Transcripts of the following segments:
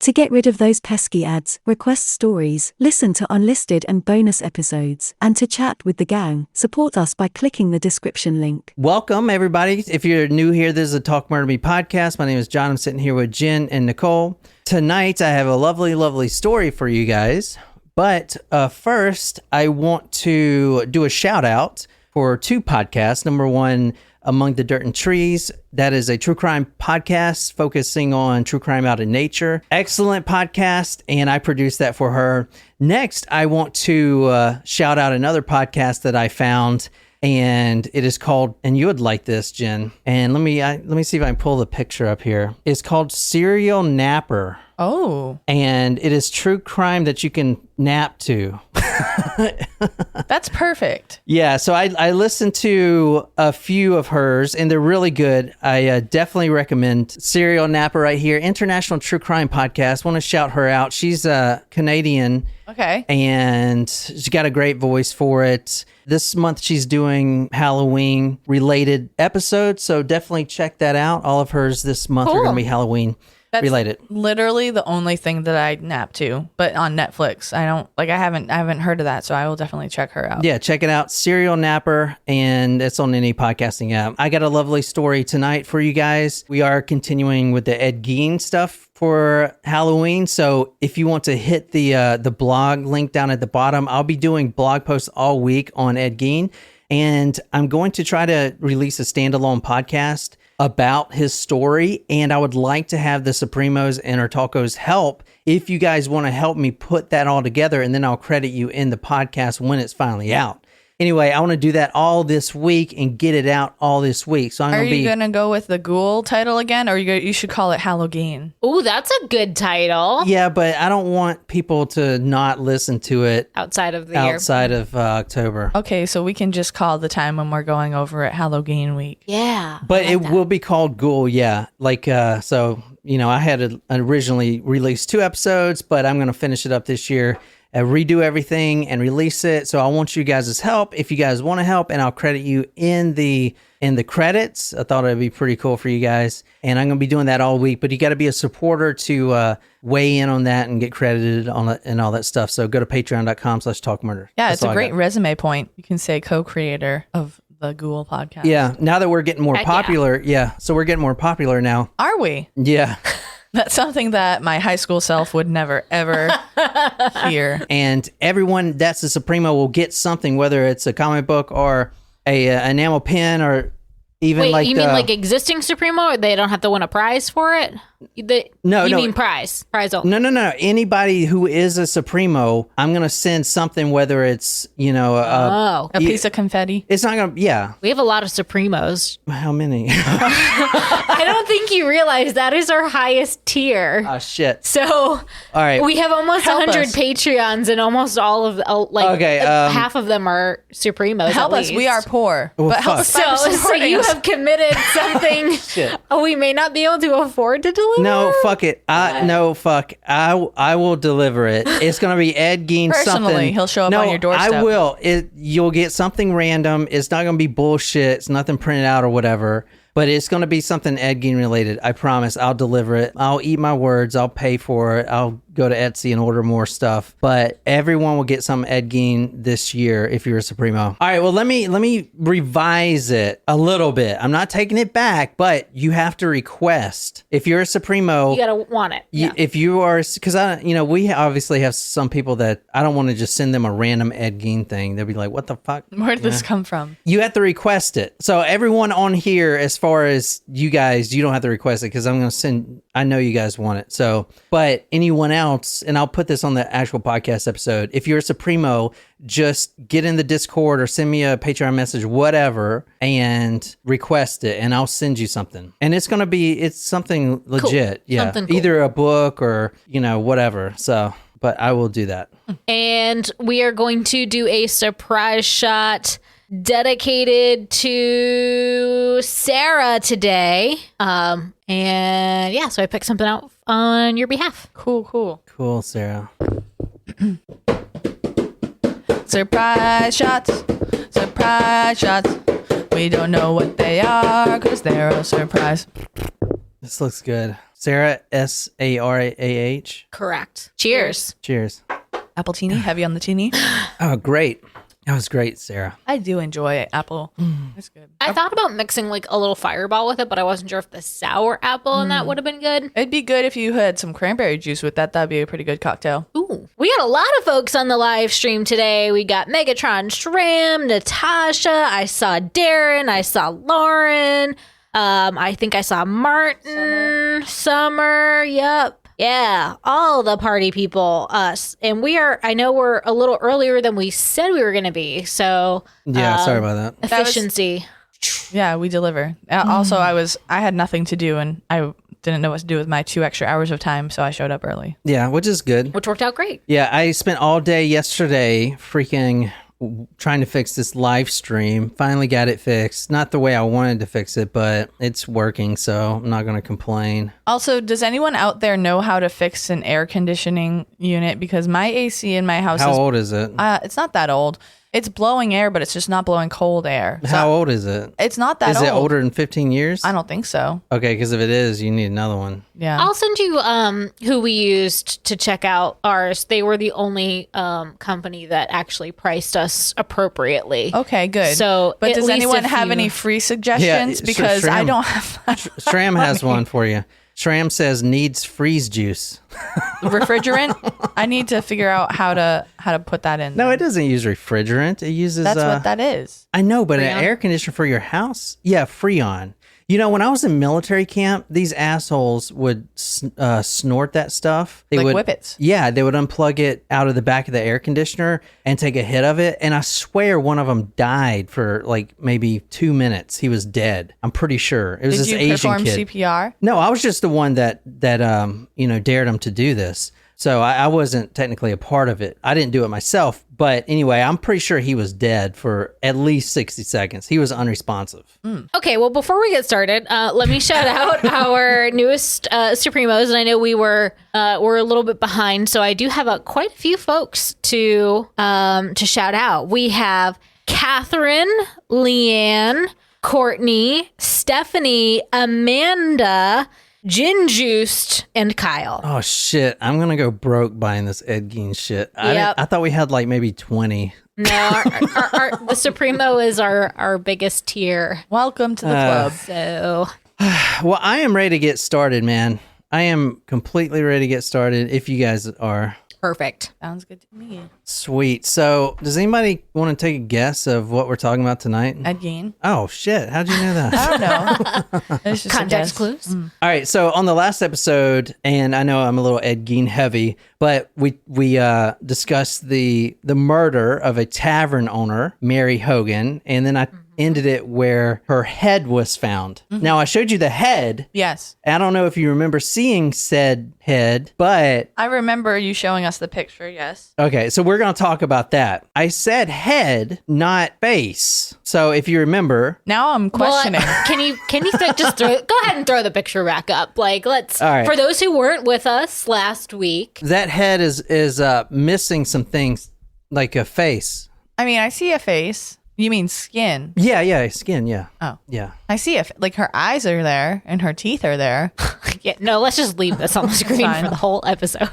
To get rid of those pesky ads, request stories, listen to unlisted and bonus episodes, and to chat with the gang, support us by clicking the description link. Welcome, everybody. If you're new here, this is a Talk Murder Me podcast. My name is John. I'm sitting here with Jen and Nicole. Tonight, I have a lovely, lovely story for you guys. But first, I want to do a shout out for two podcasts. Number one, Among the Dirt and Trees. That is a true crime podcast focusing on true crime out in nature. Excellent podcast, and I produced that for her. Next, I want to shout out another podcast that I found, and it is called, and you would like this, Jen. And let me see if I can pull the picture up here. It's called Serial Napper. Oh. And it is true crime that you can nap to. That's perfect. Yeah, so I listened to a few of hers, and they're really good. I definitely recommend Serial Napper right here. International True Crime Podcast. Want to shout her out. She's Canadian. Okay. And she's got a great voice for it. This month, she's doing Halloween-related episodes, so definitely check that out. All of hers this month are going to be Halloween. That's related. Literally the only thing that I nap to, but on Netflix. I haven't heard of that, so I will definitely check her out. Yeah, check it out. Serial Napper, and it's on any podcasting app. I got a lovely story tonight for you guys. We are continuing with the Ed Gein stuff for Halloween. So if you want to hit the blog link down at the bottom, I'll be doing blog posts all week on Ed Gein, and I'm going to try to release a standalone podcast about his story, and I would like to have the Supremos and our Talcos help if you guys want to help me put that all together, and then I'll credit you in the podcast when it's finally out. Anyway, I want to do that all this week and get it out all this week. So Are you going to go with the Ghoul title again, or you should call it Halloween? Ooh, that's a good title. Yeah, but I don't want people to not listen to it outside of the year. Outside of October. Okay, so we can just call the time when we're going over at Halloween week. Yeah. But it will be called Ghoul, yeah. Like, so, you know, I had originally released 2 episodes, but I'm going to finish it up this year. Redo everything and release it. So I want you guys' help if you guys want to help, and I'll credit you in the credits. I thought it'd be pretty cool for you guys, and I'm gonna be doing that all week. But you got to be a supporter to weigh in on that and get credited on it and all that stuff. So go to patreon.com/talkmurder. Yeah, it's a great resume point. You can say co-creator of the Ghoul podcast. Yeah, now that we're getting more popular, so we're getting more popular now. Are we? Yeah. That's something that my high school self would never, ever hear. And everyone that's a Supremo will get something, whether it's a comic book or a enamel pin or even Wait, you mean like existing Supremo, or they don't have to win a prize for it? No. You mean prize only? No. Anybody who is a Supremo, I'm going to send something, whether it's, a piece of confetti. It's not going to, yeah. We have a lot of Supremos. How many? I don't think you realize that is our highest tier. Oh, shit. So, all right. We have almost 100 Patreons, and almost all of, half of them are Supremos. Help us. We are poor. Well, but help us. So you have committed something we may not be able to afford to deliver. No, fuck it. I will deliver it. It's going to be Ed Gein Personally, something. He'll show up on your doorstep. I will. You'll get something random. It's not going to be bullshit. It's nothing printed out or whatever. But it's going to be something Ed Gein related. I promise. I'll deliver it. I'll eat my words. I'll pay for it. I'll go to Etsy and order more stuff. But everyone will get some Ed Gein this year if you're a Supremo. All right. Well, let me revise it a little bit. I'm not taking it back, but you have to request. If you're a Supremo, you gotta want it. If you are, because we obviously have some people that I don't want to just send them a random Ed Gein thing. They'll be like, "What the fuck? Where did this come from?" You have to request it. So everyone on here, as far as you guys, you don't have to request it because I'm going to send. I know you guys want it. So, but anyone else, and I'll put this on the actual podcast episode. If you're a Supremo, just get in the Discord or send me a Patreon message, whatever, and request it, and I'll send you something. And it's something legit. Cool. Yeah. Something cool. Either a book or, whatever. So, but I will do that. And we are going to do a surprise shot dedicated to Sarah today. So I picked something out on your behalf. Cool, Sarah. Surprise shots. We don't know what they are because they're a surprise. This looks good. Sarah, Sarah. Correct. Cheers. Cheers. Apple teeny, heavy on the teeny. Oh, great. That was great, Sarah. I do enjoy apple. It's good. I thought about mixing like a little Fireball with it, but I wasn't sure if the sour apple in that would have been good. It'd be good if you had some cranberry juice with that. That'd be a pretty good cocktail. Ooh. We got a lot of folks on the live stream today. We got Megatron Shram, Natasha. I saw Darren. I saw Lauren. I think I saw Martin. Summer. Yep. Yeah, all the party people, us. And I know we're a little earlier than we said we were going to be. So, Yeah, sorry about that. efficiency. Yeah, we deliver. Also, I had nothing to do, and I didn't know what to do with my 2 extra hours of time, so I showed up early. Yeah, which is good. Which worked out great. Yeah, I spent all day yesterday freaking trying to fix this live stream. Finally got it fixed. Not the way I wanted to fix it, but it's working, so I'm not going to complain. Also, does anyone out there know how to fix an air conditioning unit? Because my AC in my house How old is it? It's not that old. It's blowing air, but it's just not blowing cold air. So How old is it? It's not that Is old. it older than 15 years? I don't think so. Okay, because if it is, you need another one. Yeah. I'll send you who we used to check out ours. They were the only company that actually priced us appropriately. Okay, good. So but at does least anyone if have you- any free suggestions? Yeah, Because I Shram. don't have Shram has one for you. Shram says needs freeze juice. refrigerant. I need to figure out how to put that in. No, it doesn't use refrigerant. It uses... That's what that is. I know, but Freon? an air conditioner for your house? Yeah, Freon. You know, when I was in military camp, these assholes would snort that stuff. They Like would, whippets. Yeah, they would unplug it out of the back of the air conditioner and take a hit of it. And I swear one of them died for like maybe 2 minutes. He was dead. I'm pretty sure. It was Did this you Asian perform kid. CPR? No, I was just the one that dared him to do this. So I wasn't technically a part of it. I didn't do it myself. But anyway, I'm pretty sure he was dead for at least 60 seconds. He was unresponsive. Okay, well, before we get started, let me shout out our newest Supremos. And I know we're a little bit behind, so I do have quite a few folks to shout out. We have Catherine, Leanne, Courtney, Stephanie, Amanda, Gin Juiced, and Kyle. Oh, shit. I'm going to go broke buying this Ed Gein shit. Yep. I thought we had like maybe 20. No, the Supremo is our biggest tier. Welcome to the club. So Well, I am ready to get started, man. I am completely ready to get started if you guys are. perfect. Sounds good to me. Sweet. So, does anybody want to take a guess of what we're talking about tonight? Ed Gein. Oh, shit. How'd you know that? I don't know. It's just a Context guess. clues. All right, so on the last episode, and I know I'm a little Ed Gein heavy, but we discussed the murder of a tavern owner, Mary Hogan, and then I ended it where her head was found. Now, I showed you the head. Yes. I don't know if you remember seeing said head, but I remember you showing us the picture, yes. okay, so we're going to talk about that. I said head, not face. So if you remember, Now I'm questioning. Well, can you just go ahead and throw the picture back up? Like, let's All right. for those who weren't with us last week. that head is missing some things like a face. I mean, I see a face. You mean skin? Yeah, skin, yeah. Oh. Yeah. I see like her eyes are there and her teeth are there. Yeah, no, let's just leave this on the screen Fine. for the whole episode.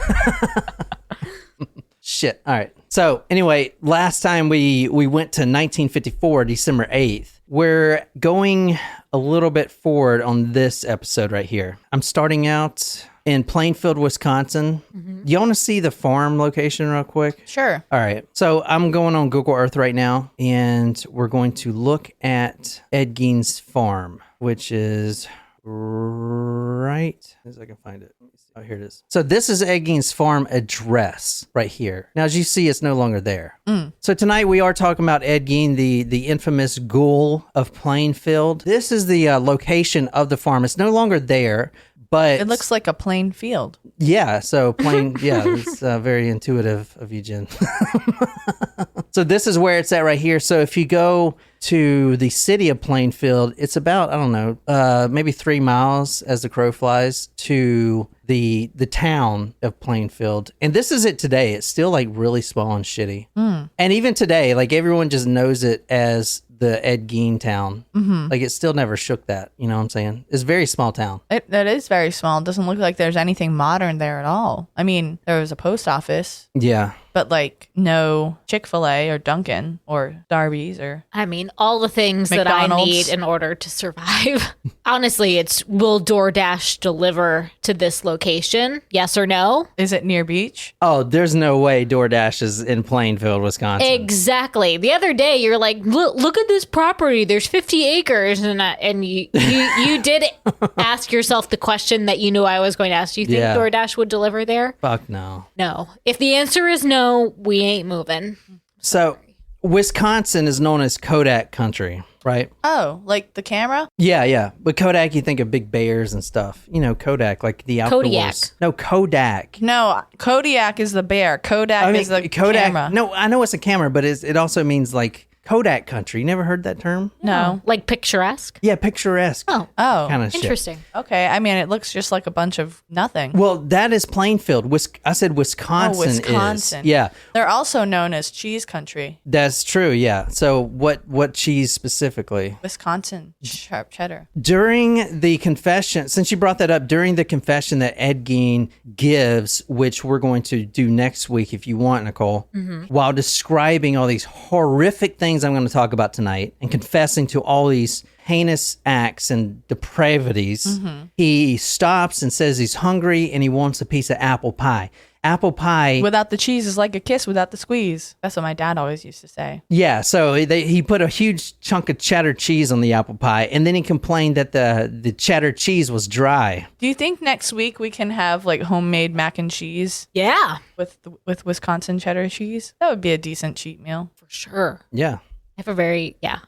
Shit. All right. So anyway, last time we went to 1954, December 8th. We're going a little bit forward on this episode right here. I'm starting out in Plainfield, Wisconsin. You want to see the farm location real quick? Sure. All right. So I'm going on Google Earth right now, and we're going to look at Ed Gein's farm, which is right as I can find it. Let me see. Oh, here it is. So this is Ed Gein's farm address right here. Now, as you see, it's no longer there. So tonight we are talking about Ed Gein, the infamous ghoul of Plainfield. This is the location of the farm. It's no longer there. But It looks like a plain field. yeah, so plain, yeah, it's very intuitive of you, Jen. So this is where it's at right here. So if you go to the city of Plainfield, it's about, I don't know, maybe 3 miles as the crow flies to the town of Plainfield. And this is it today. It's still like really small and shitty. And even today, like everyone just knows it as the Ed Gein town. Mm-hmm. Like, it still never shook that. You know what I'm saying? It's a very small town. That is very small. It doesn't look like there's anything modern there at all. I mean, there was a post office. Yeah. But like no Chick-fil-A or Dunkin' or Darby's or I mean, all the things that I McDonald's. need in order to survive. Honestly, it's will DoorDash deliver to this location? Yes or no? is it near beach? Oh, there's no way DoorDash is in Plainfield, Wisconsin. Exactly. The other day, you're like, look at this property. There's 50 acres. And you did ask yourself the question that you knew I was going to ask. Do you think DoorDash would deliver there? Fuck no. No. If the answer is no, we ain't moving. So Wisconsin is known as Kodak country, right? Oh, like the camera? Yeah. But Kodak, you think of big bears and stuff. You know, Kodak, like the outdoors. Kodiak. No, Kodak. No, Kodiak is the bear. Kodak is the camera. No, I know it's a camera, but it also means like Kodak country. You never heard that term? No. Like picturesque? Yeah, picturesque. Oh, Kind of shit. interesting. Okay. I mean, it looks just like a bunch of nothing. Well, that is Plainfield. I said Wisconsin, Wisconsin. is. Yeah, They're also known as cheese country. that's true. Yeah. So what cheese specifically? Wisconsin sharp cheddar. During the confession, since you brought that up, during the confession that Ed Gein gives, which we're going to do next week if you want, Nicole, while describing all these horrific things I'm going to talk about tonight and confessing to all these heinous acts and depravities, he stops and says he's hungry and he wants a piece of apple pie. Apple pie. Without the cheese is like a kiss without the squeeze. That's what my dad always used to say. Yeah, so he put a huge chunk of cheddar cheese on the apple pie, and then he complained that the cheddar cheese was dry. Do you think next week we can have like homemade mac and cheese Yeah, with Wisconsin cheddar cheese? That would be a decent cheat meal. for sure. Yeah. I have a very, yeah.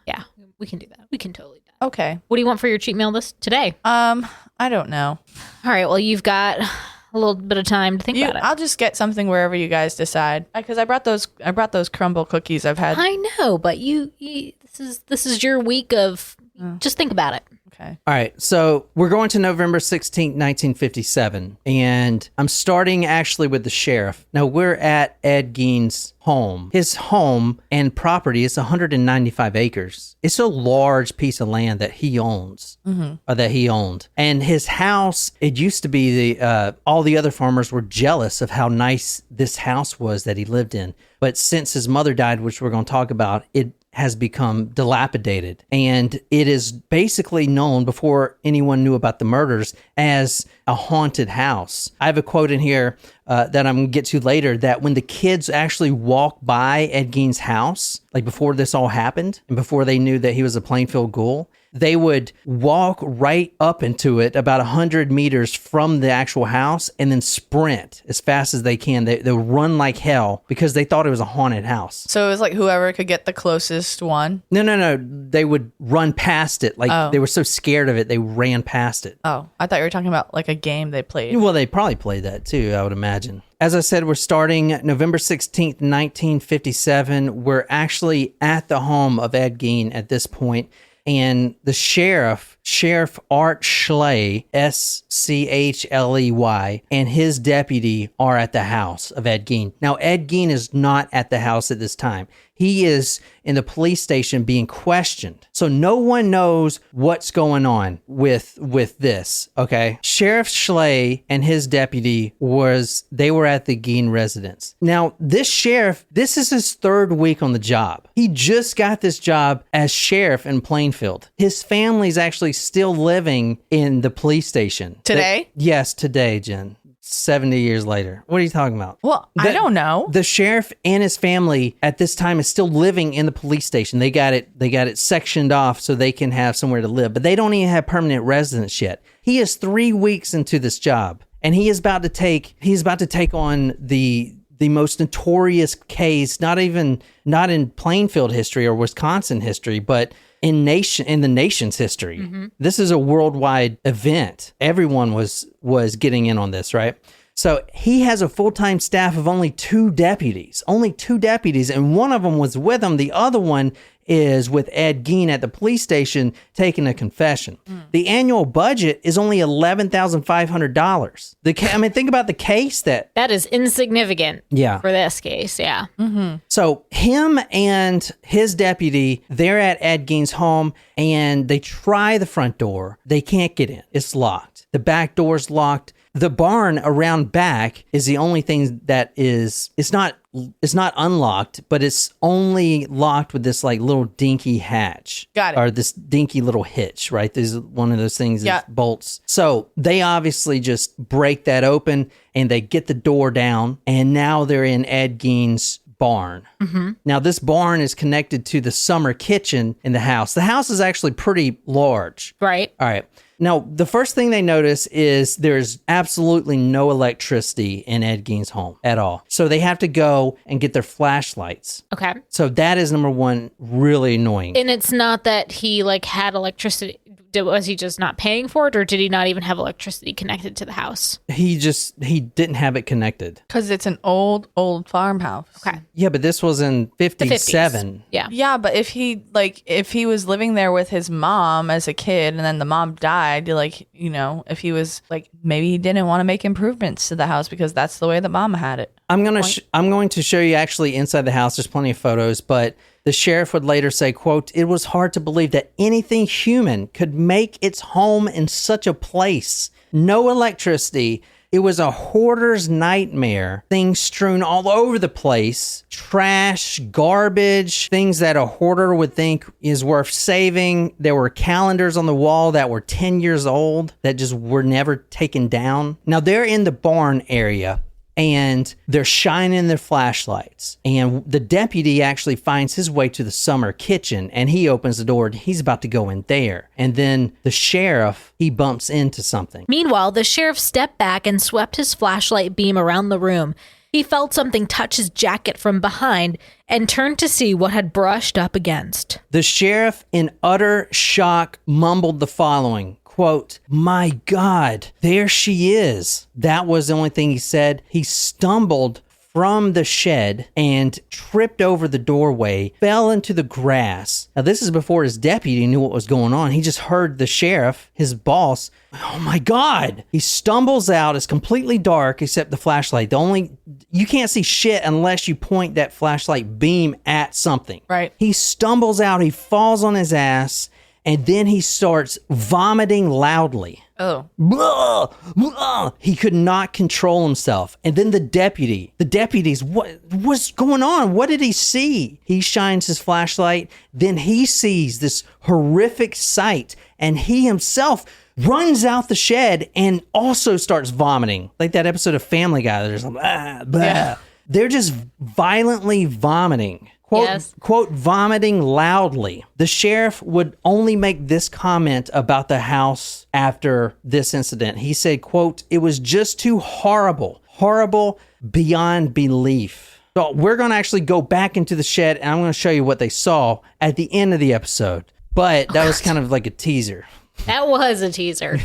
We can do that. We can totally do that. Okay. What do you want for your cheat meal today? I don't know. All right, well, you've got a little bit of time to think about it. I'll just get something wherever you guys decide. Because I brought those crumble cookies I've had. I know, but you this is your week of just think about it. Okay. All right, so we're going to November 16th, 1957, and I'm starting actually with the sheriff. Now, we're at Ed Gein's home. His home and property is 195 acres. It's a large piece of land that he owns, or that he owned. And his house, it used to be all the other farmers were jealous of how nice this house was that he lived in. But since his mother died, which we're going to talk about, it has become dilapidated, and it is basically known before anyone knew about the murders as a haunted house. I have a quote in here that I'm going to get to later, that when the kids actually walked by Ed Gein's house, like before this all happened and before they knew that he was a Plainfield ghoul, they would walk right up into it about 100 meters from the actual house and then sprint as fast as they can. They would run like hell because they thought it was a haunted house. So it was like whoever could get the closest one. No. They would run past it. Like they were so scared of it, they ran past it. Oh, I thought you were talking about like a game they played. Well, they probably played that too, I would imagine. As I said, we're starting November 16th, 1957. We're actually at the home of Ed Gein at this point. And the Sheriff Art Schley, Schley, and his deputy are at the house of Ed Gein. Now, Ed Gein is not at the house at this time. He is in the police station being questioned. So no one knows what's going on with this, okay? Sheriff Schley and his deputy were at the Gein residence. Now, this sheriff, this is his third week on the job. He just got this job as sheriff in Plainfield. His family's actually still living in the police station. Today? Yes, today, Jen. 70 years later. What are you talking about? Well, I don't know. The sheriff and his family at this time is still living in the police station. They got it sectioned off so they can have somewhere to live, but they don't even have permanent residence yet. He is 3 weeks into this job, and he is about to take on the most notorious case, not in Plainfield history or Wisconsin history, but in the nation's history. Mm-hmm. This is a worldwide event. Everyone was getting in on this, right? So he has a full-time staff of only two deputies, and one of them was with him. The other one is with Ed Gein at the police station taking a confession. The annual budget is only $11,500. I mean, think about the case that is insignificant for this case. Yeah. So him and his deputy, they're at Ed Gein's home and they try the front door. They can't get in. It's locked. The back door's locked. The barn around back is the only thing that it's not unlocked, but it's only locked with this like little dinky hatch. Got it. Or this dinky little hitch, right? There's one of those things that bolts. So they obviously just break that open and they get the door down, and now they're in Ed Gein's barn. Now this barn is connected to the summer kitchen in the house. The house is actually pretty large. Right. All right. Now, the first thing they notice is there's absolutely no electricity in Ed Gein's home at all. So they have to go and get their flashlights. Okay. So that is number one, really annoying. And it's not that he like had electricity. Was he just not paying for it, or did he not even have electricity connected to the house? He didn't have it connected. Because it's an old farmhouse. Okay. Yeah, but this was in 57. Yeah. Yeah, but if he was living there with his mom as a kid and then the mom died, like, you know, if he was like, maybe he didn't want to make improvements to the house because that's the way that mom had it. I'm going to show you actually inside the house. There's plenty of photos, but the sheriff would later say, quote, "It was hard to believe that anything human could make its home in such a place. No electricity. It was a hoarder's nightmare. Things strewn all over the place. Trash, garbage, things that a hoarder would think is worth saving. There were calendars on the wall that were 10 years old that just were never taken down." Now they're in the barn area, and they're shining their flashlights. And the deputy actually finds his way to the summer kitchen, and he opens the door and he's about to go in there. And then the sheriff, he bumps into something. Meanwhile, the sheriff stepped back and swept his flashlight beam around the room. He felt something touch his jacket from behind and turned to see what had brushed up against. The sheriff, in utter shock, mumbled the following. Quote, "My God, there she is." That was the only thing he said. He stumbled from the shed and tripped over the doorway, fell into the grass. Now, this is before his deputy knew what was going on. He just heard the sheriff, his boss, "Oh my God." He stumbles out. It's completely dark except the flashlight. You can't see shit unless you point that flashlight beam at something. Right. He stumbles out. He falls on his ass. And then he starts vomiting loudly. Oh. Blah, blah. He could not control himself. And then the deputies, what's going on? What did he see? He shines his flashlight. Then he sees this horrific sight. And he himself runs out the shed and also starts vomiting. Like that episode of Family Guy. There's like, blah, blah. Yeah. They're just violently vomiting. Quote, vomiting loudly. The sheriff would only make this comment about the house after this incident. He said, quote, "It was just too horrible beyond belief." So we're going to actually go back into the shed, and I'm going to show you what they saw at the end of the episode. But that was kind of like a teaser. That was a teaser.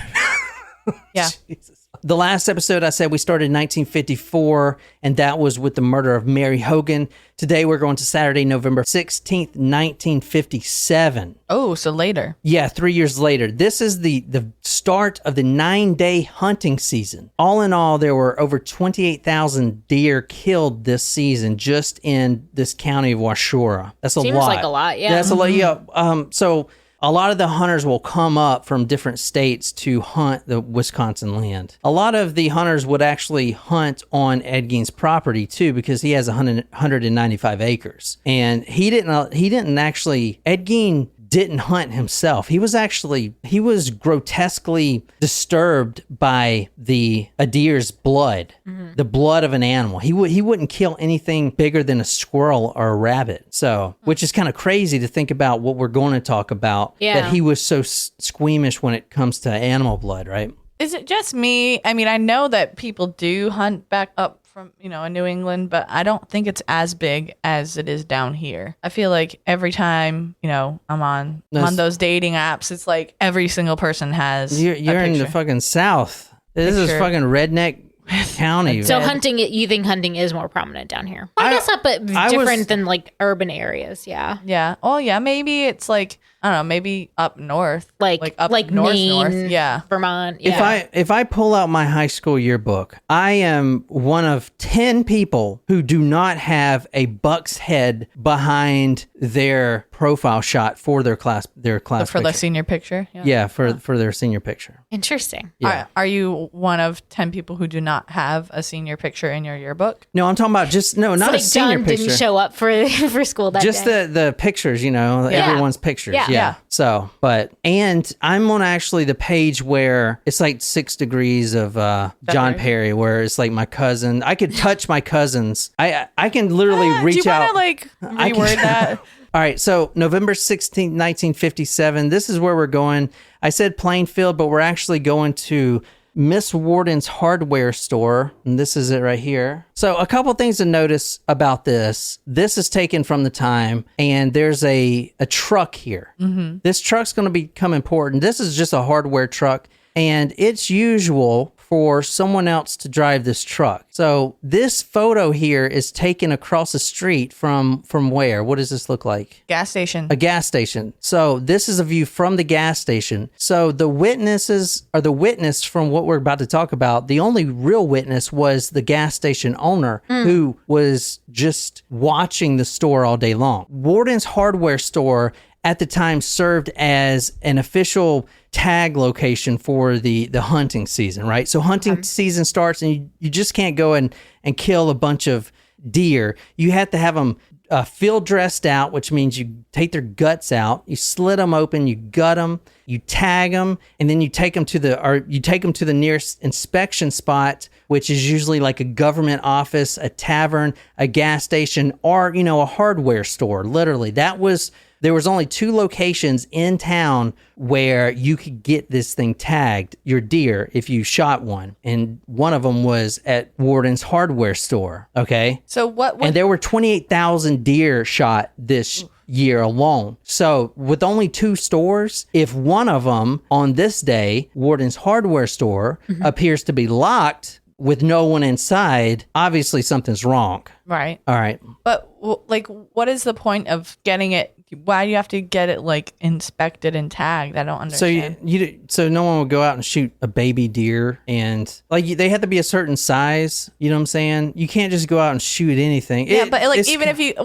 Yeah. Jesus. The last episode, I said we started in 1954, and that was with the murder of Mary Hogan. Today, we're going to Saturday, November 16th, 1957. Oh, so later. Yeah, 3 years later. This is the start of the 9-day hunting season. All in all, there were over 28,000 deer killed this season just in this county of Washura. That's a lot. Seems like a lot, yeah. That's a lot, yeah. So a lot of the hunters will come up from different states to hunt the Wisconsin land. A lot of the hunters would actually hunt on Ed Gein's property too, because he has 195 acres. And Ed Gein didn't hunt himself. He was grotesquely disturbed by a deer's blood, the blood of an animal. He wouldn't kill anything bigger than a squirrel or a rabbit. So, which is kind of crazy to think about what we're going to talk about. Yeah. That he was so squeamish when it comes to animal blood, right? Is it just me? I mean, I know that people do hunt back up from, in New England, but I don't think it's as big as it is down here. I feel like every time, I'm on those dating apps, it's like every single person has You're in the fucking South. This is fucking redneck county. So hunting, you think hunting is more prominent down here? I guess not, but different than like urban areas. Yeah. Yeah. Oh, yeah. Maybe it's like, I don't know, maybe up north. Like up north, Maine, north. Yeah. Vermont. Yeah. If I pull out my high school yearbook, I am one of 10 people who do not have a buck's head behind their profile shot for their class For picture. the senior picture. Yeah, for their senior picture. Interesting. Yeah. Are you one of 10 people who do not have a senior picture in your yearbook? No, I'm talking about not like a senior John picture. didn't show up for school that Just day. the pictures, everyone's pictures. Yeah. So, and I'm on actually the page where it's like 6 degrees of John Perry, where it's like my cousin. I could touch my cousins. I can literally reach do you out. want to reword that? All right, so November 16th, 1957, this is where we're going. I said Plainfield, but we're actually going to Miss Warden's hardware store, and this is it right here. So a couple things to notice about this. This is taken from the time, and there's a truck here. Mm-hmm. This truck's going to become important. This is just a hardware truck, and it's usual for someone else to drive this truck. So this photo here is taken across the street from where? What does this look like? Gas station. A gas station. So this is a view from the gas station. So the witnesses, or the witness from what we're about to talk about, the only real witness was the gas station owner who was just watching the store all day long. Warden's hardware store at the time served as an official tag location for the hunting season, right? So hunting season starts, and you just can't go and kill a bunch of deer. You have to have them field dressed out, which means you take their guts out, you slit them open, you gut them, you tag them, and then you take them to the nearest inspection spot, which is usually like a government office, a tavern, a gas station, or a hardware store. Literally, there was only 2 locations in town where you could get this thing tagged, your deer, if you shot one. And one of them was at Warden's hardware store, okay? So And there were 28,000 deer shot this year alone. So with only 2 stores, if one of them on this day, Warden's hardware store, appears to be locked with no one inside, obviously something's wrong. Right. All right. But what is the point of getting it? Why do you have to get it inspected and tagged? I don't understand. So no one would go out and shoot a baby deer, and they have to be a certain size. You know what I'm saying? You can't just go out and shoot anything. Yeah, but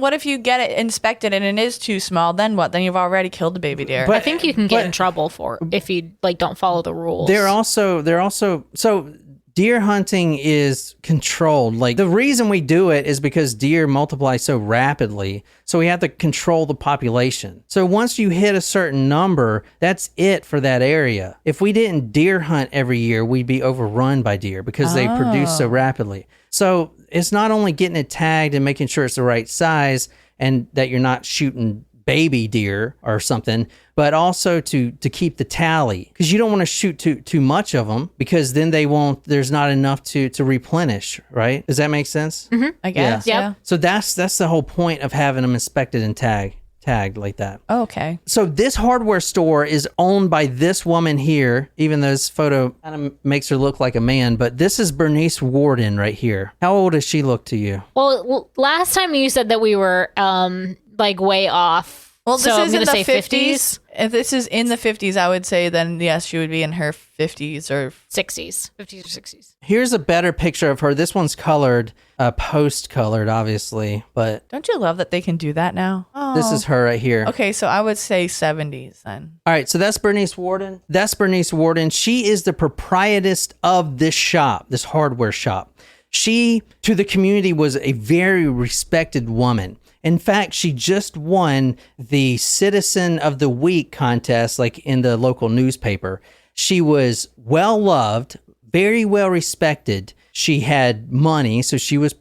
what if you get it inspected and it is too small? Then what? Then you've already killed the baby deer. I think you can get in trouble for if you don't follow the rules. They're also so. Deer hunting is controlled. The reason we do it is because deer multiply so rapidly. So we have to control the population. So once you hit a certain number, that's it for that area. If we didn't deer hunt every year, we'd be overrun by deer because they produce so rapidly. So it's not only getting it tagged and making sure it's the right size and that you're not shooting baby deer or something, but also to keep the tally, because you don't want to shoot too much of them, because then there's not enough to replenish, right? Does that make sense? Mm-hmm. I guess. Yeah. So that's the whole point of having them inspected and tagged like that. Oh, okay. So this hardware store is owned by this woman here, even though this photo kind of makes her look like a man, but this is Bernice Worden right here. How old does she look to you? Well, last time you said that we were way off. Well, this so is I'm in gonna the say 50s. If this is in the 50s, I would say then yes, she would be in her 50s or 60s. 50s or 60s. Here's a better picture of her. This one's colored, post-colored, obviously, but don't you love that they can do that now? Oh. This is her right here. Okay, so I would say 70s then. All right, so that's Bernice Worden. She is the proprietress of this shop, this hardware shop. She, to the community, was a very respected woman. In fact, she just won the Citizen of the Week contest, in the local newspaper. She was well loved, very well respected. She had money, so she was,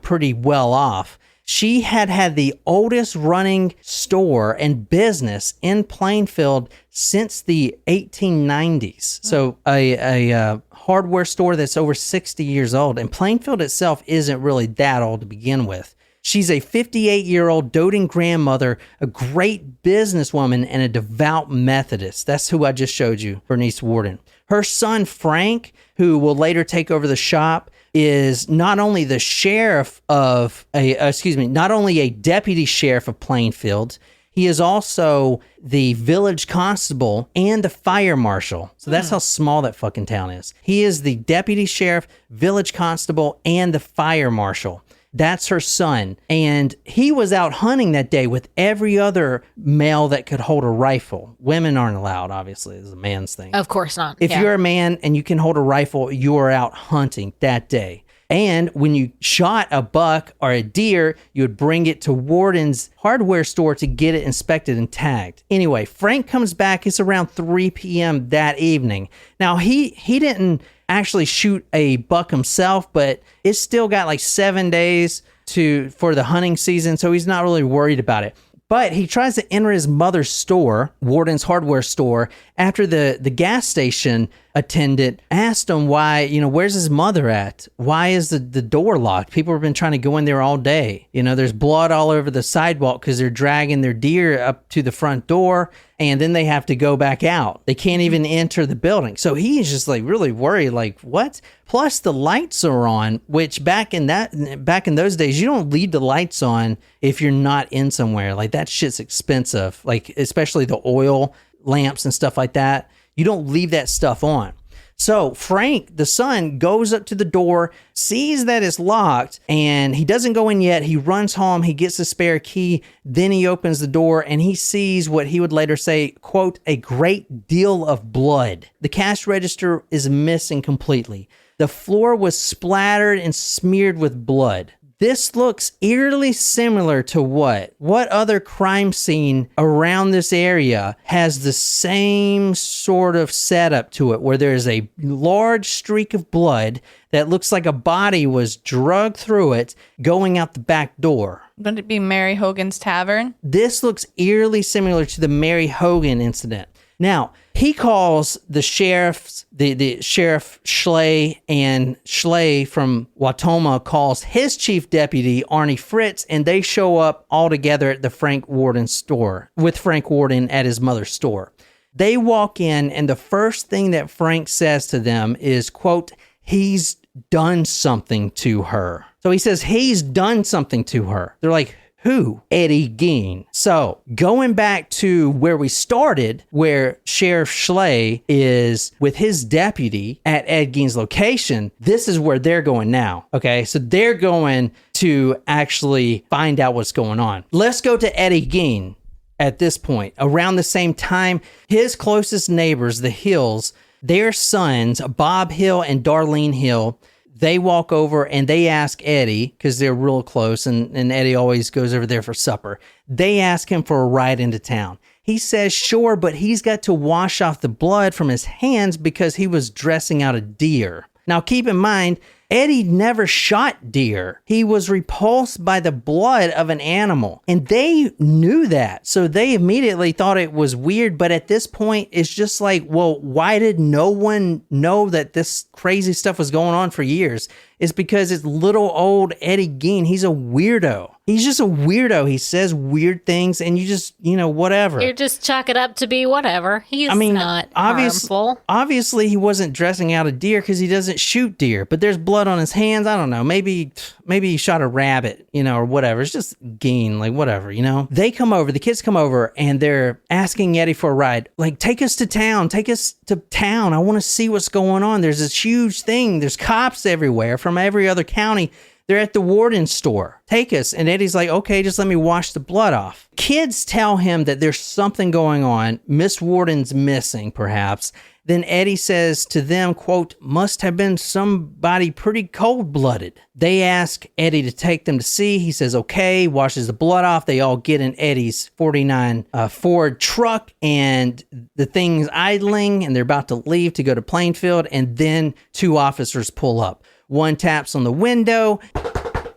pretty well off. She had the oldest running store and business in Plainfield since the 1890s. So a hardware store that's over 60 years old. And Plainfield itself isn't really that old to begin with. She's a 58-year-old doting grandmother, a great businesswoman, and a devout Methodist. That's who I just showed you, Bernice Worden. Her son, Frank, who will later take over the shop, is not only the sheriff of not only a deputy sheriff of Plainfield, he is also the village constable and the fire marshal. So that's how small that fucking town is. He is the deputy sheriff, village constable, and the fire marshal. That's her son. And he was out hunting that day with every other male that could hold a rifle. Women aren't allowed, obviously. It's a man's thing. Of course not. If you're a man and you can hold a rifle, you are out hunting that day. And when you shot a buck or a deer, you would bring it to Warden's hardware store to get it inspected and tagged. Anyway, Frank comes back. It's around 3 p.m. that evening. Now, he didn't actually shoot a buck himself, but it's still got like 7 days for the hunting season, so he's not really worried about it. But he tries to enter his mother's store, Warden's hardware store, after the gas station attendant asked him why, where's his mother at? Why is the door locked? People have been trying to go in there all day. There's blood all over the sidewalk because they're dragging their deer up to the front door, and then they have to go back out. They can't even enter the building. So he's just like really worried, like, what? Plus the lights are on, which back in those days, you don't leave the lights on if you're not in somewhere. Like, that shit's expensive, like especially the oil lamps and stuff like that. You don't leave that stuff on. So Frank, the son, goes up to the door, sees that it's locked, and he doesn't go in yet. He runs home. He gets the spare key. Then he opens the door, and he sees what he would later say, quote, a great deal of blood. The cash register is missing completely. The floor was splattered and smeared with blood. This looks eerily similar to what other crime scene around this area has the same sort of setup to it, where there's a large streak of blood that looks like a body was drugged through it going out the back door. Wouldn't it be Mary Hogan's Tavern? This looks eerily similar to the Mary Hogan incident. Now, he calls the sheriffs, the sheriff Schley, and Schley from Watoma calls his chief deputy, Arnie Fritz, and they show up all together at the Frank Warden store, with Frank Warden at his mother's store. They walk in, and the first thing that Frank says to them is, quote, he's done something to her. So he says he's done something to her. They're like, who? Eddie Gein. So going back to where we started, where Sheriff Schley is with his deputy at Ed Gein's location, this is where they're going now. Okay, so they're going to actually find out what's going on. Let's go to Eddie Gein at this point. Around the same time, his closest neighbors, the Hills, their sons, Bob Hill and Darlene Hill, they walk over and they ask Eddie, because they're real close, and Eddie always goes over there for supper. They ask him for a ride into town. He says, sure, but he's got to wash off the blood from his hands because he was dressing out a deer. Now, keep in mind, Eddie never shot deer. He was repulsed by the blood of an animal, and they knew that. So they immediately thought it was weird. But at this point, it's just like, well, why did no one know that this crazy stuff was going on for years? It's because it's little old Eddie Gein. He's a weirdo. He's just a weirdo. He says weird things, and you just, whatever. You just chalk it up to be whatever. He's not harmful. Obviously, he wasn't dressing out a deer because he doesn't shoot deer, but there's blood on his hands. I don't know. Maybe he shot a rabbit, or whatever. It's just Gein, like whatever, They come over, the kids come over, and they're asking Eddie for a ride. Like, take us to town. Take us to town. I want to see what's going on. There's this huge thing. There's cops everywhere from every other county. They're at the Warden store. Take us. And Eddie's like, okay, just let me wash the blood off. Kids tell him that there's something going on. Miss Warden's missing, perhaps. Then Eddie says to them, quote, must have been somebody pretty cold-blooded. They ask Eddie to take them to see. He says, okay, washes the blood off. They all get in Eddie's 49 Ford truck, and the thing's idling, and they're about to leave to go to Plainfield, and then two officers pull up. One taps on the window.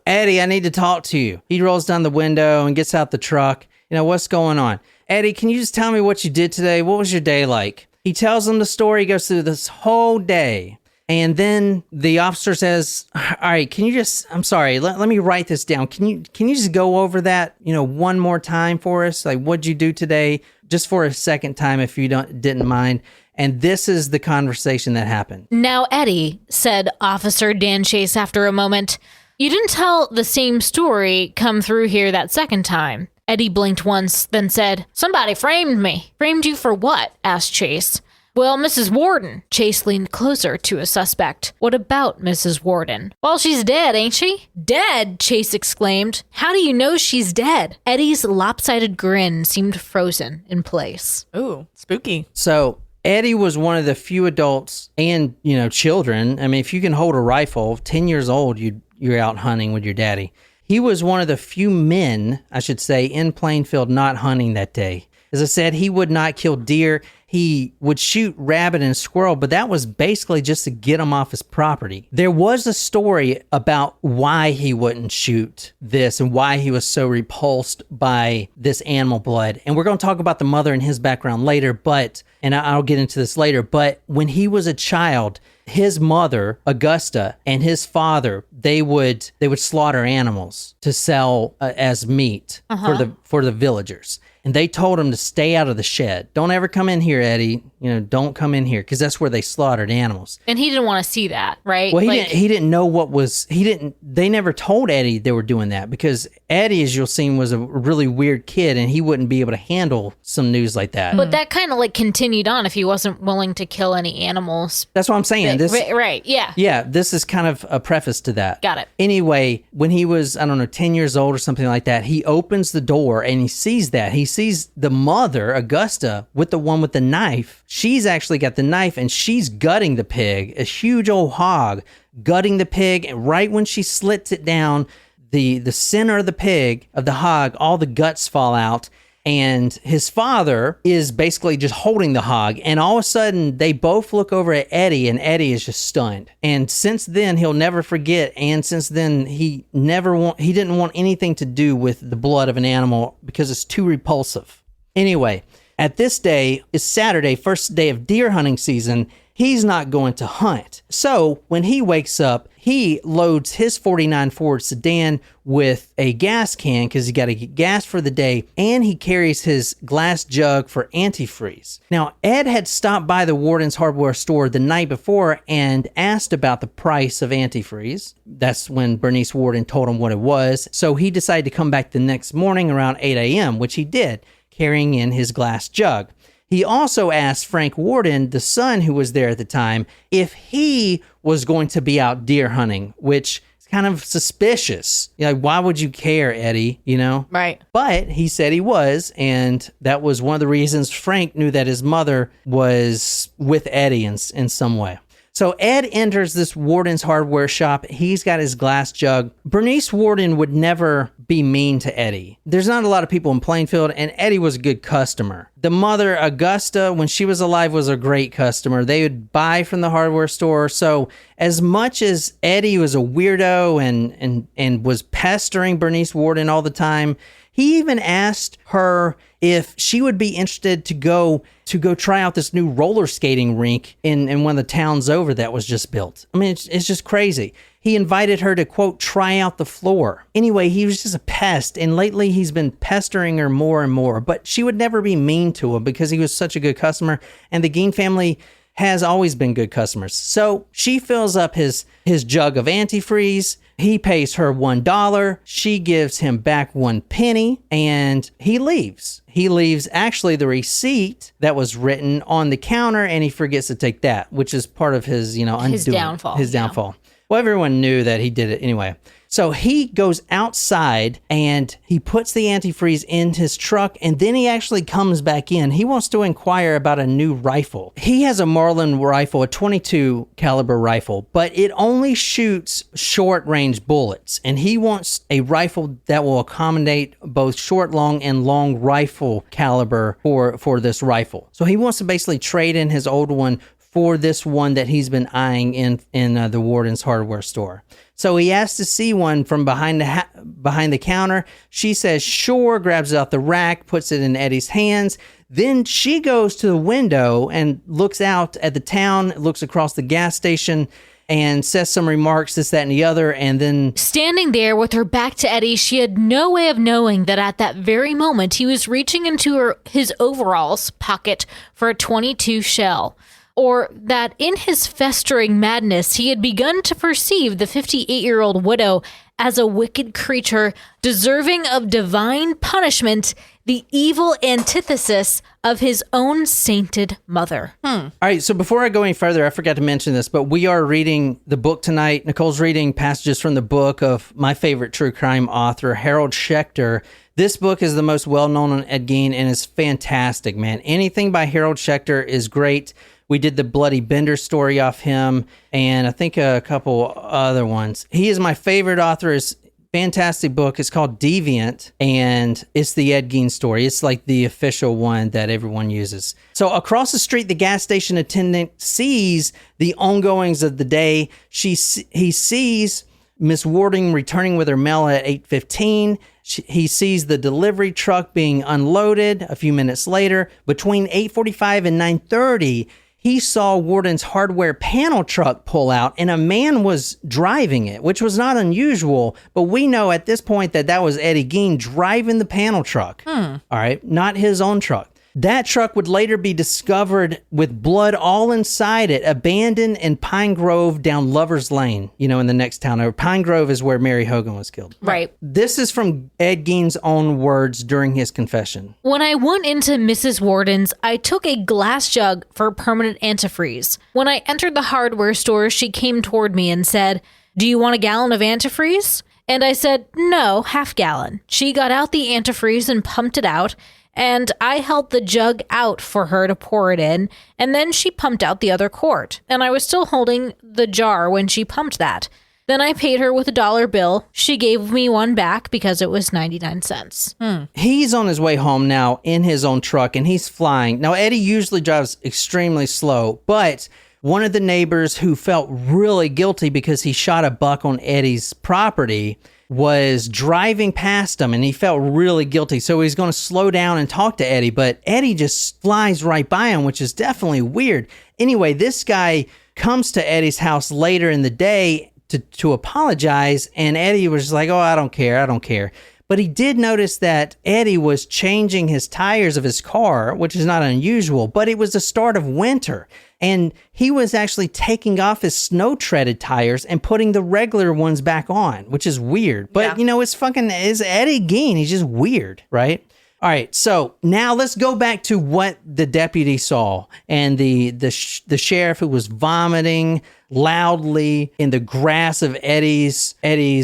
Eddie, I need to talk to you. He rolls down the window and gets out the truck. What's going on? Eddie, can you just tell me what you did today? What was your day like? He tells them the story. He goes through this whole day. And then the officer says, all right, can you just, I'm sorry, let me write this down. Can you just go over that, one more time for us? Like, what'd you do today? Just for a second time, if you didn't mind. And this is the conversation that happened. Now, Eddie, said Officer Dan Chase after a moment, you didn't tell the same story come through here that second time. Eddie blinked once, then said, somebody framed me. Framed you for what? Asked Chase. Well, Mrs. Worden. Chase leaned closer to his suspect. What about Mrs. Worden? Well, she's dead, ain't she? Dead, Chase exclaimed. How do you know she's dead? Eddie's lopsided grin seemed frozen in place. Ooh, spooky. So Eddie was one of the few adults and, children. I mean, if you can hold a rifle, 10 years old, you're out hunting with your daddy. He was one of the few men, I should say, in Plainfield not hunting that day. As I said, he would not kill deer. He would shoot rabbit and squirrel, but that was basically just to get him off his property. There was a story about why he wouldn't shoot this and why he was so repulsed by this animal blood. And we're going to talk about the mother and his background later, and I'll get into this later, but when he was a child, his mother, Augusta, and his father, they would slaughter animals to sell as meat for the villagers. And they told him to stay out of the shed. Don't ever come in here, Eddie. Don't come in here, because that's where they slaughtered animals. And he didn't want to see that, right? Well, he didn't know what was, they never told Eddie they were doing that, because Eddie, as you'll see, was a really weird kid, and he wouldn't be able to handle some news like that. But that kind of continued on if he wasn't willing to kill any animals. That's what I'm saying. Right, yeah. Yeah, this is kind of a preface to that. Got it. Anyway, when he was, 10 years old or something like that, he opens the door and he sees that. He sees the mother, Augusta, with the one with the knife. She's actually got the knife and she's gutting the pig, a huge old hog, gutting the pig. And right when she slits it down, the center of the pig, of the hog, all the guts fall out. And his father is basically just holding the hog. And all of a sudden, they both look over at Eddie, and Eddie is just stunned. And since then, he'll never forget. And since then, he didn't want anything to do with the blood of an animal because it's too repulsive. Anyway, at this day, it's Saturday, first day of deer hunting season. He's not going to hunt. So when he wakes up, he loads his 49 Ford sedan with a gas can because he got to get gas for the day, and he carries his glass jug for antifreeze. Now, Ed had stopped by the Warden's hardware store the night before and asked about the price of antifreeze. That's when Bernice Worden told him what it was. So he decided to come back the next morning around 8 a.m., which he did, carrying in his glass jug. He also asked Frank Worden, the son who was there at the time, if he was going to be out deer hunting, which is kind of suspicious. Why would you care, Eddie, Right. But he said he was, and that was one of the reasons Frank knew that his mother was with Eddie in some way. So Ed enters this Warden's hardware shop. He's got his glass jug. Bernice Worden would never be mean to Eddie. There's not a lot of people in Plainfield, and Eddie was a good customer. The mother, Augusta, when she was alive, was a great customer. They would buy from the hardware store. So as much as Eddie was a weirdo and was pestering Bernice Worden all the time, he even asked her if she would be interested to go try out this new roller skating rink in one of the towns over that was just built. I mean, it's just crazy. He invited her to, quote, try out the floor. Anyway, he was just a pest, and lately he's been pestering her more and more, but she would never be mean to him because he was such a good customer, and the Gein family has always been good customers. So she fills up his jug of antifreeze. He pays her $1. She gives him back 1 penny, and he leaves. He leaves actually the receipt that was written on the counter, and he forgets to take that, which is part of his, his downfall. His downfall. Yeah. Well, everyone knew that he did it anyway. So he goes outside and he puts the antifreeze in his truck, and then he actually comes back in. He wants to inquire about a new rifle. He has a Marlin rifle, a .22 caliber rifle, but it only shoots short range bullets. And he wants a rifle that will accommodate both short, long, and long rifle caliber for this rifle. So he wants to basically trade in his old one for this one that he's been eyeing in the Warden's hardware store. So he asks to see one from behind the counter. She says, sure, grabs it out the rack, puts it in Eddie's hands. Then she goes to the window and looks out at the town, looks across the gas station, and says some remarks, this, that, and the other, and then... Standing there with her back to Eddie, she had no way of knowing that at that very moment he was reaching into his overalls pocket for a .22 shell. or that in his festering madness he had begun to perceive the 58-year-old widow as a wicked creature deserving of divine punishment, the evil antithesis of his own sainted mother. All right, so before I go any further, I forgot to mention this, but we are reading the book tonight. Nicole's reading passages from the book of my favorite true crime author, Harold Schechter. This book is the most well-known on Ed Gein and is fantastic, man. Anything by Harold Schechter is great. We did the Bloody Bender story off him, and I think a couple other ones. He is my favorite author. His fantastic book. It's called Deviant, and it's the Ed Gein story. It's like the official one that everyone uses. So across the street, the gas station attendant sees the ongoings of the day. He sees Miss Worden returning with her mail at 8:15. He sees the delivery truck being unloaded a few minutes later. Between 8:45 and 9:30, he saw Worden's hardware panel truck pull out, and a man was driving it, which was not unusual, but we know at this point that was Eddie Gein driving the panel truck. All right, not his own truck. That truck would later be discovered with blood all inside it, abandoned in Pine Grove down Lover's Lane, in the next town over. Pine Grove is where Mary Hogan was killed. Right. This is from Ed Gein's own words during his confession. When I went into Mrs. Worden's, I took a glass jug for permanent antifreeze. When I entered the hardware store, she came toward me and said, "Do you want a gallon of antifreeze?" And I said, "No, half gallon." She got out the antifreeze and pumped it out, and I held the jug out for her to pour it in, and then she pumped out the other quart, and I was still holding the jar when she pumped that. Then I paid her with a $1 bill. She gave me one back because it was 99 cents. He's on his way home now in his own truck, and he's flying. Now, Eddie usually drives extremely slow, but one of the neighbors who felt really guilty because he shot a buck on Eddie's property was driving past him, and he felt really guilty. So he's going to slow down and talk to Eddie, but Eddie just flies right by him, which is definitely weird. Anyway, this guy comes to Eddie's house later in the day to apologize, and Eddie was like, "Oh, I don't care. But he did notice that Eddie was changing his tires of his car, which is not unusual, but it was the start of winter. And he was actually taking off his snow-treaded tires and putting the regular ones back on, which is weird. But, it's Eddie Gein. He's just weird, right? All right, so now let's go back to what the deputy saw and the sheriff who was vomiting loudly in the grass of Eddie's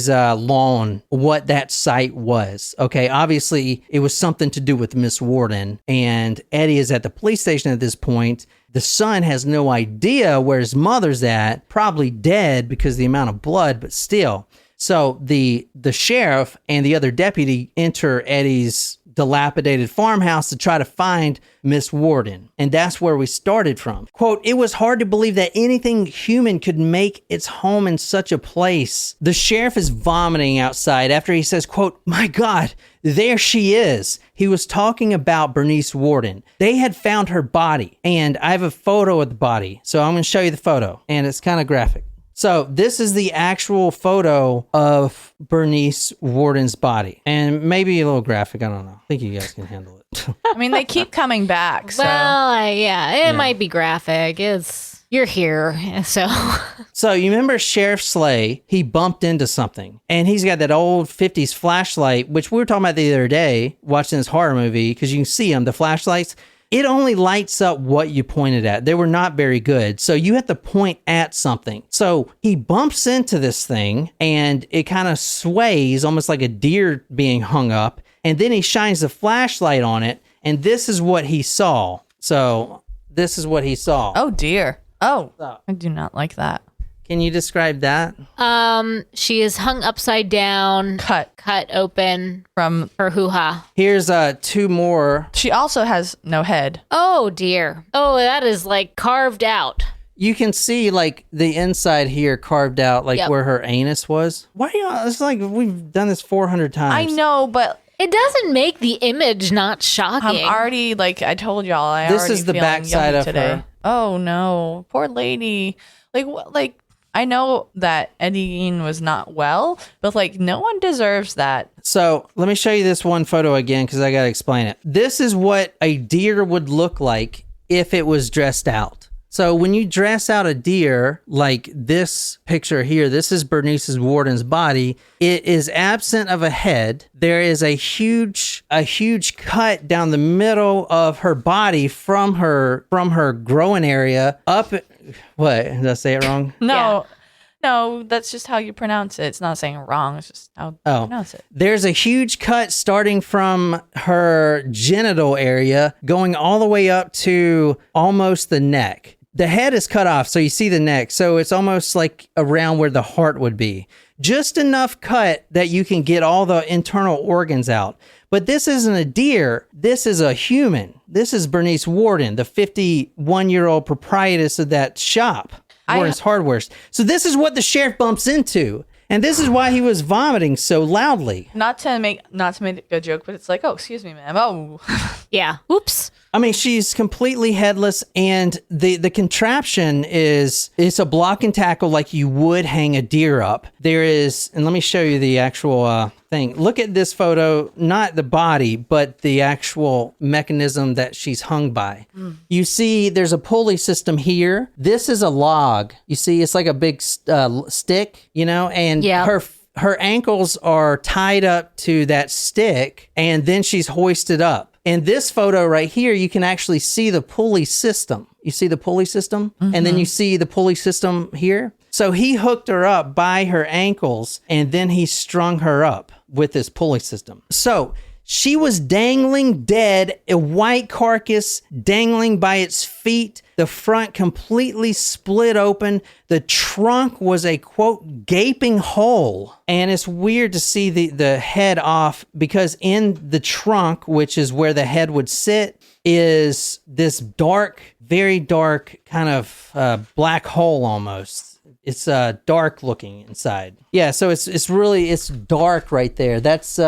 lawn, what that sight was. Okay, obviously it was something to do with Miss Worden, and Eddie is at the police station at this point. The son has no idea where his mother's at, probably dead because of the amount of blood, but still. So the sheriff and the other deputy enter Eddie's dilapidated farmhouse to try to find Miss Worden. And that's where we started from. Quote, "It was hard to believe that anything human could make its home in such a place." The sheriff is vomiting outside after he says, quote, "My God, there she is." He was talking about Bernice Worden. They had found her body, and I have a photo of the body. So I'm going to show you the photo, and it's kind of graphic. So this is the actual photo of Bernice Worden's body, and maybe a little graphic. I don't know. I think you guys can handle it. I mean, they keep coming back. So. Well, it might be graphic. You're here, so. So you remember Sheriff Slay? He bumped into something, and he's got that old 50s flashlight, which we were talking about the other day, watching this horror movie, because you can see them, the flashlights. It only lights up what you pointed at. They were not very good. So you have to point at something. So he bumps into this thing and it kind of sways almost like a deer being hung up. And then he shines the flashlight on it. And this is what he saw. So this is what he saw. Oh, dear. Oh, I do not like that. Can you describe that? She is hung upside down, cut open from her hoo-ha. Here's two more. She also has no head. Oh dear. Oh, that is like carved out. You can see like the inside here carved out, like where her anus was. Why? It's like we've done this 400 times. I know, but it doesn't make the image not shocking. I'm already I told y'all. This is the backside of today. her. Oh no, poor lady. I know that Eddie Gein was not well, but no one deserves that. So let me show you this one photo again because I got to explain it. This is what a deer would look like if it was dressed out. So when you dress out a deer, like this picture here, this is Bernice Worden's body. It is absent of a head. There is a huge cut down the middle of her body from her growing area up. What? Did I say it wrong? No. No, that's just how you pronounce it. It's not saying wrong. It's just how you pronounce it. There's a huge cut starting from her genital area going all the way up to almost the neck. The head is cut off, so you see the neck. So it's almost like around where the heart would be. Just enough cut that you can get all the internal organs out. But this isn't a deer. This is a human. This is Bernice Worden, the 51-year-old proprietress of that shop. Warren's Hardware. So this is what the sheriff bumps into, and this is why he was vomiting so loudly. Not to make a joke, but it's like, oh, excuse me, ma'am. Oh, Yeah. Oops. I mean, she's completely headless, and the contraption is, it's a block and tackle like you would hang a deer up. There is, and let me show you the actual thing. Look at this photo, not the body, but the actual mechanism that she's hung by. You see there's a pulley system here. This is a log. You see, it's like a big stick, and her ankles are tied up to that stick, and then she's hoisted up. In this photo right here, you can actually see the pulley system. You see the pulley system? And then you see the pulley system here. So he hooked her up by her ankles, and then he strung her up with this pulley system. So she was dangling dead, a white carcass dangling by its feet, the front completely split open. The trunk was a, quote, gaping hole. And it's weird to see the head off, because in the trunk, which is where the head would sit, is this dark, very dark kind of black hole almost. It's dark looking inside. Yeah, so it's dark right there. That's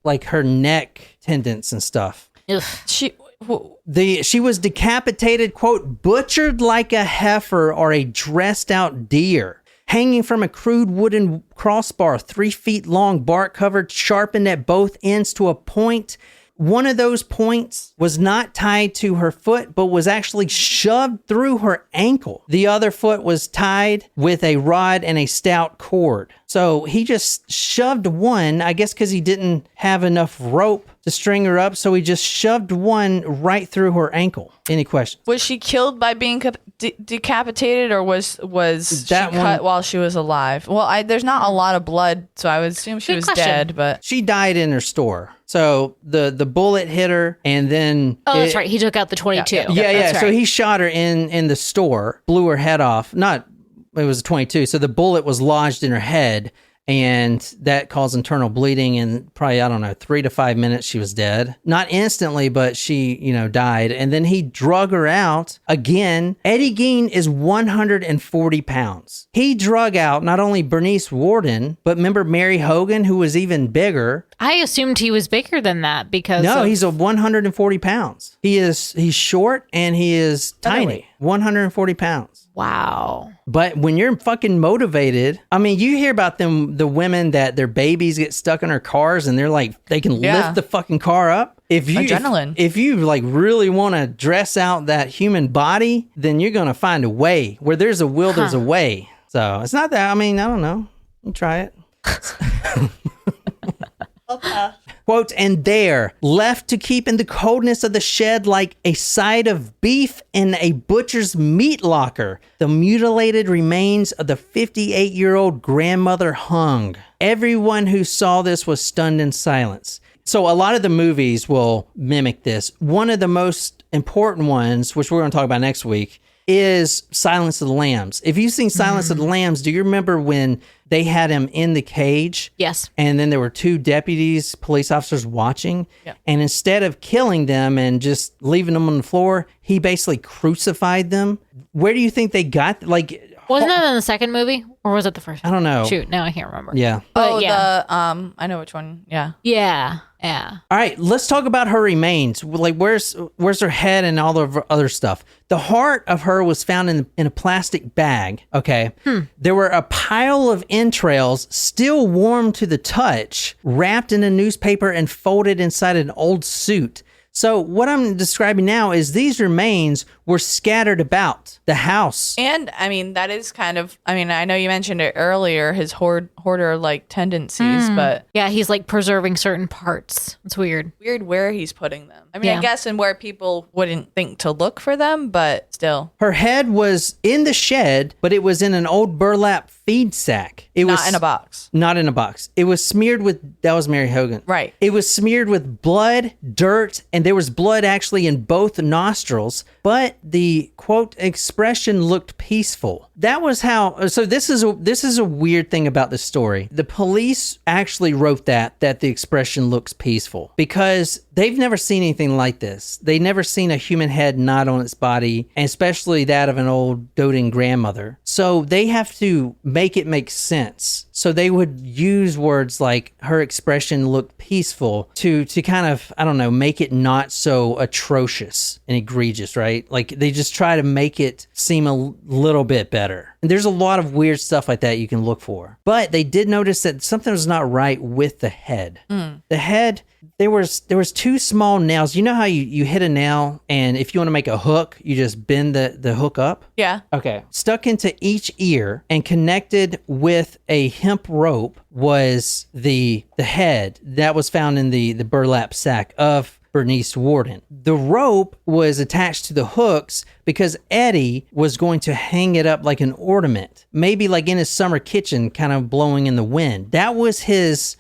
like her neck tendons and stuff. Ugh. She was decapitated, quote, butchered like a heifer or a dressed out deer, hanging from a crude wooden crossbar, 3 feet long, bark covered, sharpened at both ends to a point. One of those points was not tied to her foot, but was actually shoved through her ankle. The other foot was tied with a rod and a stout cord. So he just shoved one, I guess because he didn't have enough rope to string her up, so he just shoved one right through her ankle. Any questions? was she killed by being decapitated, or was she cut while she was alive? Well, there's not a lot of blood, so I would assume she was dead. But She died in her store. So the bullet hit her, and then That's right. He took out the 22. Yeah. That's So right. he shot her in the store, blew her head off. It was a 22. So the bullet was lodged in her head, and that caused internal bleeding. And probably, 3 to 5 minutes, she was dead. Not instantly, but she, died. And then he drug her out again. Eddie Gein is 140 pounds. He drug out not only Bernice Worden, but remember Mary Hogan, who was even bigger. I assumed he was bigger than that because He's a 140 pounds. He's short and he is tiny. 140 pounds. Wow. But when you're fucking motivated, you hear about the women that their babies get stuck in their cars and they're like, they can lift the fucking car up. Adrenaline. If you like really want to dress out that human body, then you're going to find a way. Where there's a will, there's a way. So it's not that, I don't know. You try it. Quote, and there, left to keep in the coldness of the shed like a side of beef in a butcher's meat locker, the mutilated remains of the 58-year-old grandmother hung. Everyone who saw this was stunned in silence. So a lot of the movies will mimic this. One of the most important ones, which we're going to talk about next week, is Silence of the Lambs. If you've seen Silence of the Lambs, do you remember when they had him in the cage? Yes. And then there were 2 deputies, police officers watching. Yeah. And instead of killing them and just leaving them on the floor, he basically crucified them. Where do you think they got, Wasn't that in the second movie, or was it the first? I don't know. Shoot, now I can't remember. Yeah. But yeah. I know which one. Yeah. Yeah. All right, let's talk about her remains. Like, where's her head and all the other stuff? The heart of her was found in a plastic bag. Okay. There were a pile of entrails, still warm to the touch, wrapped in a newspaper and folded inside an old suit. So what I'm describing now is these remains were scattered about the house. And I mean, that is kind of, I mean, I know you mentioned it earlier, his hoarder-like tendencies, but Yeah, he's like preserving certain parts. It's weird. weird where he's putting them. I mean, Yeah. I guess in where people wouldn't think to look for them, but still. Her head was in the shed, but it was in an old burlap feed sack. It was Not in a box. Not in a box. It was smeared with, that was Mary Hogan. Right. It was smeared with blood, dirt, and there was blood actually in both nostrils, but the quote expression looked peaceful. That was how, so this is a weird thing about this story. The police actually wrote that the expression looks peaceful because they've never seen anything like this. They never seen a human head not on its body, and especially that of an old doting grandmother. So they have to make it make sense. So they would use words like her expression looked peaceful to kind of, I don't know, make it not so atrocious and egregious, right? Like they just try to make it seem a little bit better. And there's a lot of weird stuff like that you can look for. But they did notice that something was not right with the head. The head, there was two small nails. You know how you hit a nail and if you want to make a hook, you just bend the hook up? Yeah. Okay. Stuck into each ear and connected with a hemp rope was the head that was found in the burlap sack of Bernice Worden. The rope was attached to the hooks because Eddie was going to hang it up like an ornament, maybe like in his summer kitchen, kind of blowing in the wind. That was his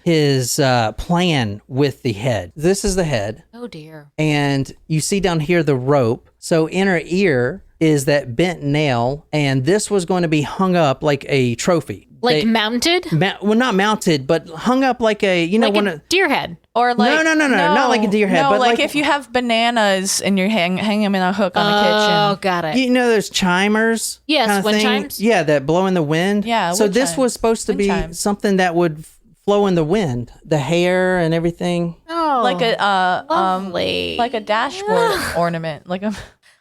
plan with the head. This is the head. Oh dear. And you see down here the rope. So in her ear is that bent nail, and this was going to be hung up like a trophy. Like mounted? Well, not mounted, but hung up like a, Like a deer head. Or like no, not like a deer head, No, but like like- if you have bananas and you hang them in a hook on the Oh, kitchen. got it. You know those chimers? Yes, kinda wind thing? chimes? Yeah, that blow in the wind. Yeah, So wind this chimes. was supposed to Wind be chimes. something that would flow in the wind, the hair and everything. Oh, Like a lovely. like a dashboard ornament, like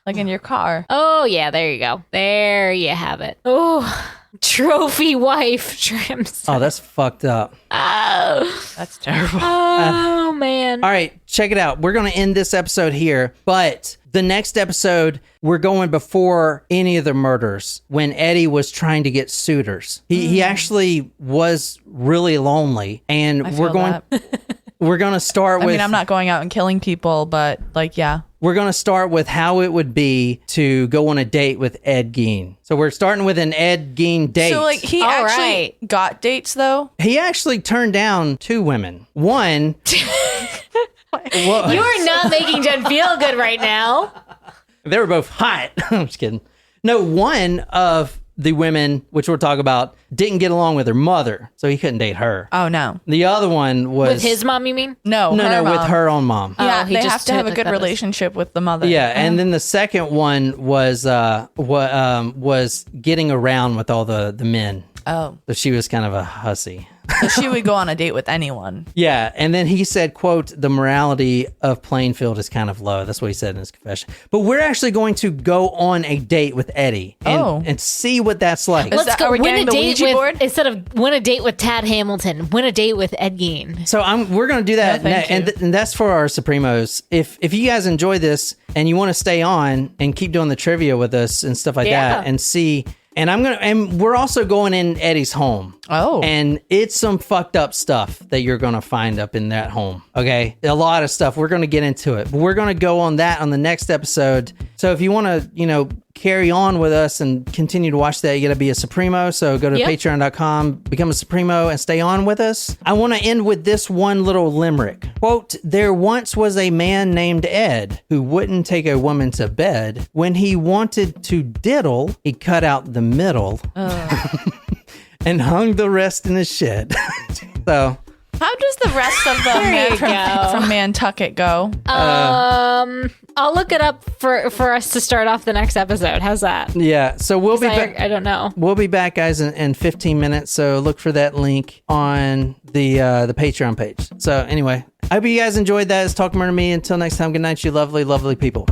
in your car. Oh yeah, there you go. There you have it. Oh, trophy wife trims. Oh, that's fucked up. Oh, That's terrible. oh man. All right, check it out. We're going to end this episode here, but the next episode, we're going before any of the murders when Eddie was trying to get suitors. He actually was really lonely, and I we're feel going that. we're going to start I with mean, I'm not going out and killing people, but like, yeah. We're going to start with how it would be to go on a date with Ed Gein. So we're starting with an Ed Gein date. So like he All actually right. got dates though. He actually turned down two women. One, well, You are not making Jen feel good right now. they were both hot. I'm just kidding. No, one of the women, which we'll talk about, didn't get along with her mother, so he couldn't date her. Oh no, The other one was With his mom, you mean? no, no, with mom. her own mom. Yeah, he they just have to have a took good that as- relationship with the mother. Yeah, and then the second one was getting around with all the men. Oh, So she was kind of a hussy. so she would go on a date with anyone. Yeah, and then he said, quote, the morality of Plainfield is kind of low. That's what he said in his confession. But we're actually going to go on a date with Eddie and see what that's like. Is that- are we win getting a the date Ouija with board? instead of win a date with Tad Hamilton, win a date with Ed Gein. So we're going to do that, No, thank you. and that's for our Supremos. If you guys enjoy this and you want to stay on and keep doing the trivia with us and stuff like Yeah. that, and see, and we're also going in Eddie's home. Oh. And it's some fucked up stuff that you're going to find up in that home. Okay. A lot of stuff. We're going to get into it, but we're going to go on that on the next episode. So if you want to, carry on with us and continue to watch that, you got to be a Supremo. So go to Yep. patreon.com, become a Supremo, and stay on with us. I want to end with this one little limerick. Quote, there once was a man named Ed who wouldn't take a woman to bed. When he wanted to diddle, he cut out the middle and hung the rest in his shed. So How does the rest of the man you from go. Nantucket go? I'll look it up for us to start off the next episode. How's that? yeah, so we'll be back. I don't know. We'll be back, guys, in 15 minutes. So look for that link on the Patreon page. So anyway, I hope you guys enjoyed that. It's Talk Murder Me. Until next time, good night, you lovely, lovely people.